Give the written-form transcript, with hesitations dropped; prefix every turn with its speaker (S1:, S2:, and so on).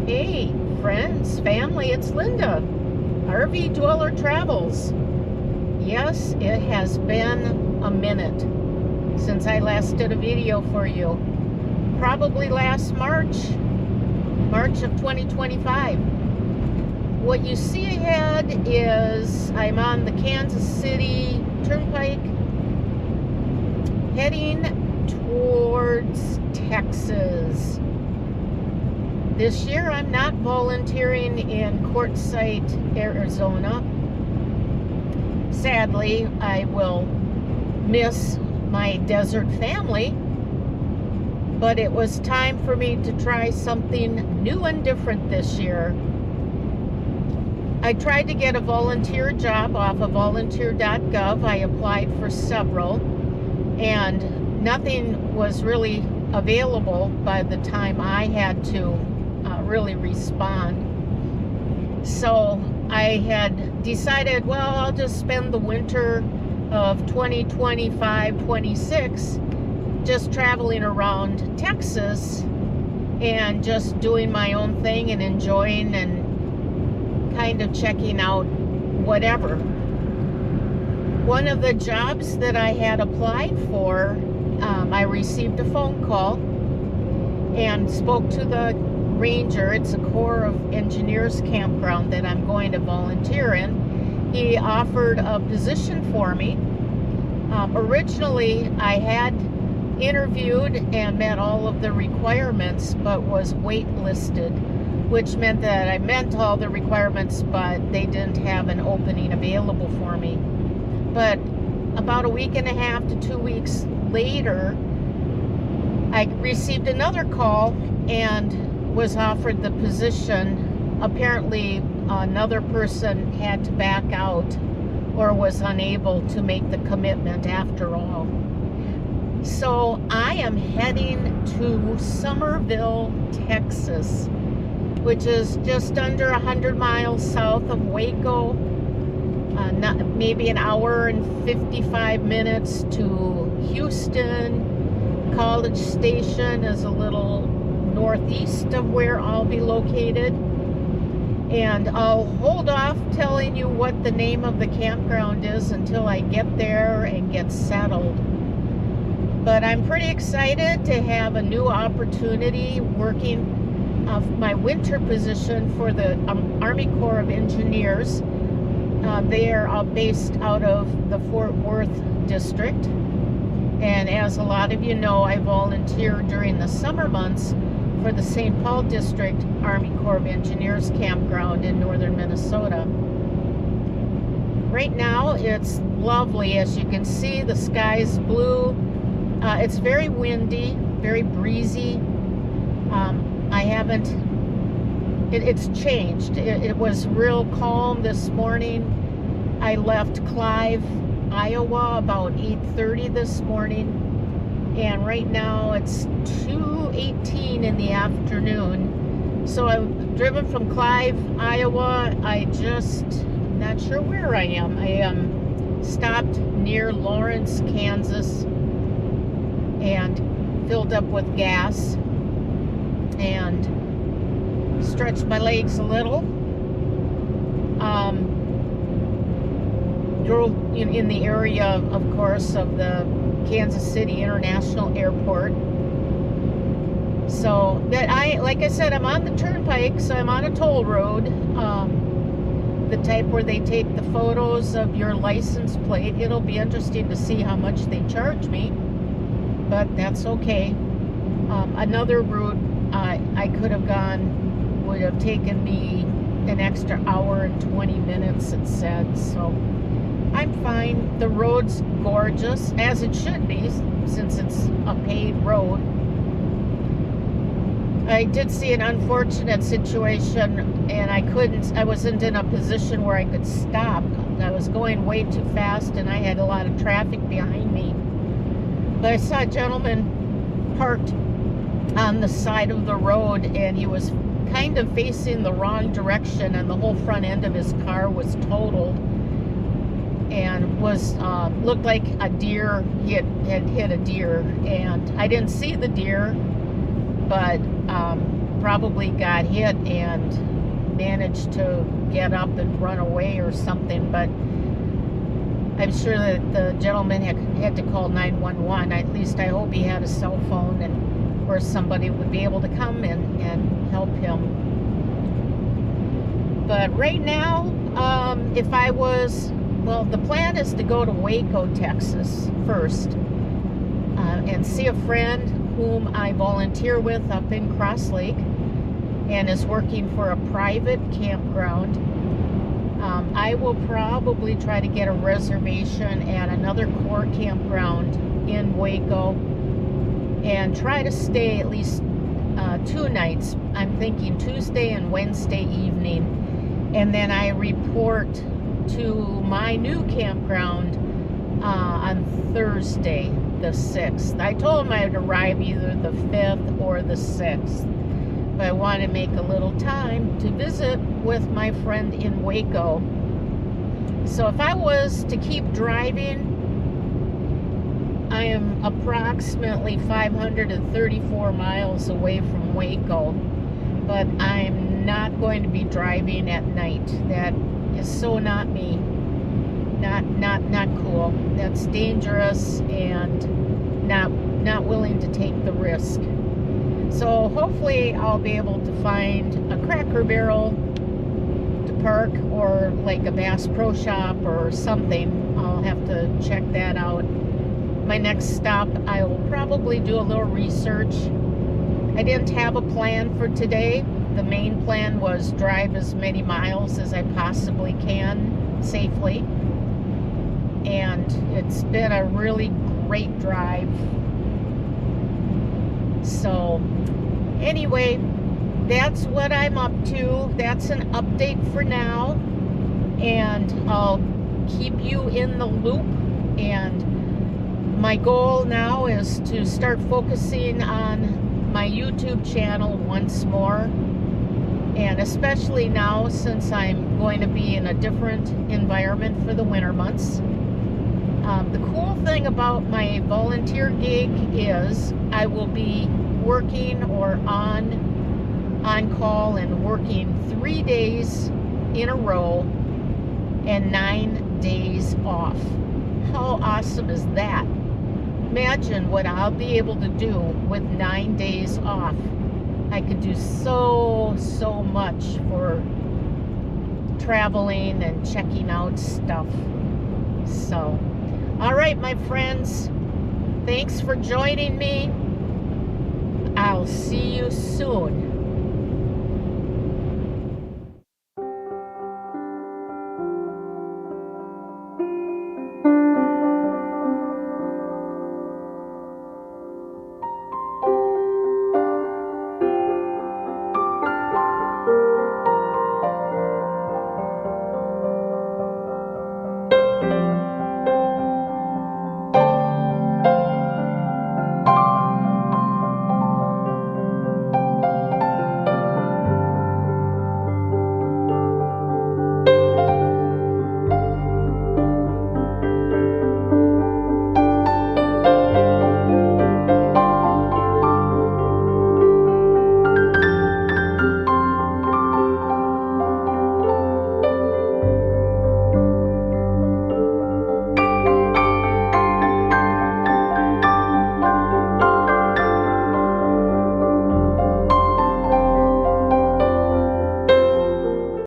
S1: Hey, friends, family, it's Linda, RV Dweller Travels. Yes, it has been a minute since I last did a video for you. Probably last March of 2025. What you see ahead is I'm on the Kansas City Turnpike heading towards Texas. This year I'm not volunteering in Quartzsite, Arizona. Sadly, I will miss my desert family, but it was time for me to try something new and different this year. I tried to get a volunteer job off of volunteer.gov. I applied for several, and nothing was really available by the time I had to really respond. So I had decided, well, I'll just spend the winter of 2025-26 just traveling around Texas and just doing my own thing and enjoying and kind of checking out whatever. One of the jobs that I had applied for, I received a phone call and spoke to the ranger. It's a Corps of Engineers campground that I'm going to volunteer in. He offered a position for me. Originally, I had interviewed and met all of the requirements, but was waitlisted, which meant that I met all the requirements, but they didn't have an opening available for me. But about a week and a half to 2 weeks later, I received another call and was offered the position. Apparently, another person had to back out or was unable to make the commitment after all. So I am heading to Somerville, Texas, which is just under 100 miles south of Waco, maybe an hour and 55 minutes to Houston. College Station is a little northeast of where I'll be located. And I'll hold off telling you what the name of the campground is until I get there and get settled. But I'm pretty excited to have a new opportunity working my winter position for the Army Corps of Engineers. They are based out of the Fort Worth district. And as a lot of you know, I volunteer during the summer months for the St. Paul District Army Corps of Engineers campground in northern Minnesota. Right now it's lovely. As you can see, the sky's blue. It's very windy, very breezy. It's changed. It was real calm this morning. I left Clive, Iowa about 8:30 this morning, and right now it's 2:18 in the afternoon. So I've driven from Clive, Iowa. I'm not sure where I am. I am stopped near Lawrence, Kansas, and filled up with gas and stretched my legs a little. Drove in the area, of course, of the Kansas City International Airport. So that like I said, I'm on the turnpike, so I'm on a toll road, the type where they take the photos of your license plate. It'll be interesting to see how much they charge me, but that's okay. Another route I could have gone would have taken me an extra hour and 20 minutes, it said, so I'm fine. The road's gorgeous, as it should be, since it's a paved road. I did see an unfortunate situation, and I wasn't in a position where I could stop. I was going way too fast, and I had a lot of traffic behind me. But I saw a gentleman parked on the side of the road, and he was kind of facing the wrong direction, and the whole front end of his car was totaled, and was looked like a deer. He had hit a deer, and I didn't see the deer, but probably got hit and managed to get up and run away or something, but I'm sure that the gentleman had to call 911. At least I hope he had a cell phone and or somebody would be able to come and help him. But right now, if I was, well, the plan is to go to Waco, Texas first and see a friend whom I volunteer with up in Cross Lake and is working for a private campground. I will probably try to get a reservation at another core campground in Waco and try to stay at least 2 nights. I'm thinking Tuesday and Wednesday evening, and then I report to my new campground on Thursday the 6th. I told him I would arrive either the 5th or the 6th, but I want to make a little time to visit with my friend in Waco. So if I was to keep driving, I am approximately 534 miles away from Waco, but I'm not going to be driving at night. That is so not me. Not cool. That's dangerous and not willing to take the risk. So hopefully I'll be able to find a Cracker Barrel to park, or like a Bass Pro Shop or something. I'll have to check that out. My next stop, I will probably do a little research. I didn't have a plan for today. The main plan was drive as many miles as I possibly can safely. And it's been a really great drive. So anyway, that's what I'm up to. That's an update for now, and I'll keep you in the loop. And my goal now is to start focusing on my YouTube channel once more, and especially now since I'm going to be in a different environment for the winter months. The cool thing about my volunteer gig is I will be working or on call and working 3 days in a row and 9 days off. How awesome is that? Imagine what I'll be able to do with 9 days off. I could do so much for traveling and checking out stuff. So, all right, my friends, thanks for joining me. I'll see you soon.